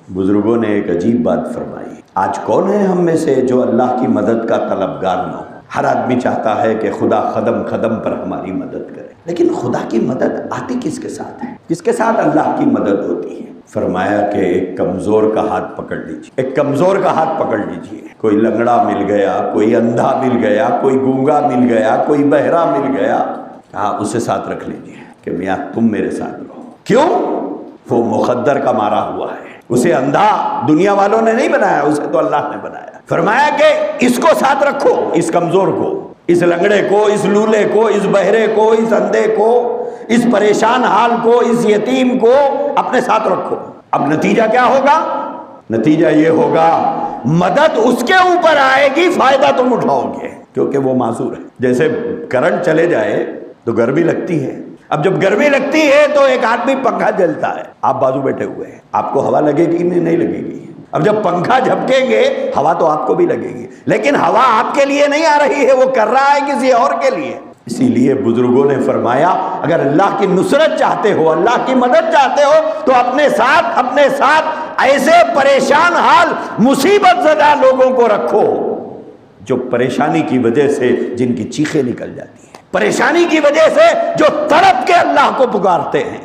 بزرگوں نے ایک عجیب بات فرمائی، آج کون ہے ہم میں سے جو اللہ کی مدد کا طلبگار نہ ہو؟ ہر آدمی چاہتا ہے کہ خدا قدم قدم پر ہماری مدد کرے، لیکن خدا کی مدد آتی کس کے ساتھ ہے؟ کس کے ساتھ اللہ کی مدد ہوتی ہے؟ فرمایا کہ ایک کمزور کا ہاتھ پکڑ لیجیے، ایک کمزور کا ہاتھ پکڑ لیجیے۔ کوئی لنگڑا مل گیا، کوئی اندھا مل گیا، کوئی گونگا مل گیا، کوئی بہرا مل گیا، کہا اسے ساتھ رکھ لیجیے کہ میاں تم میرے ساتھ رہو۔ کیوں؟ وہ مقدر کا مارا ہوا ہے، اسے اندھا دنیا والوں نے نہیں بنایا، اسے تو اللہ نے بنایا۔ فرمایا کہ اس کو ساتھ رکھو، اس کمزور کو، اس لنگڑے کو، اس لولے کو، اس بہرے کو، اس اندھے کو، اس پریشان حال کو، اس یتیم کو اپنے ساتھ رکھو۔ اب نتیجہ کیا ہوگا؟ نتیجہ یہ ہوگا مدد اس کے اوپر آئے گی، فائدہ تم اٹھاؤ گے، کیونکہ وہ معذور ہے۔ جیسے کرنٹ چلے جائے تو گرمی لگتی ہے، اب جب گرمی لگتی ہے تو ایک آدمی پنکھا جلتا ہے، آپ بازو بیٹھے ہوئے ہیں، آپ کو ہوا لگے گی نہیں لگے گی؟ اب جب پنکھا جھپکیں گے ہوا تو آپ کو بھی لگے گی، لیکن ہوا آپ کے لیے نہیں آ رہی ہے، وہ کر رہا ہے کسی اور کے لیے۔ اسی لیے بزرگوں نے فرمایا اگر اللہ کی نصرت چاہتے ہو، اللہ کی مدد چاہتے ہو تو اپنے ساتھ ایسے پریشان حال مصیبت زدہ لوگوں کو رکھو جو پریشانی کی وجہ سے جن کی چیخیں نکل جاتی ہیں، پریشانی کی وجہ سے جو تڑپ کے اللہ کو پکارتے ہیں۔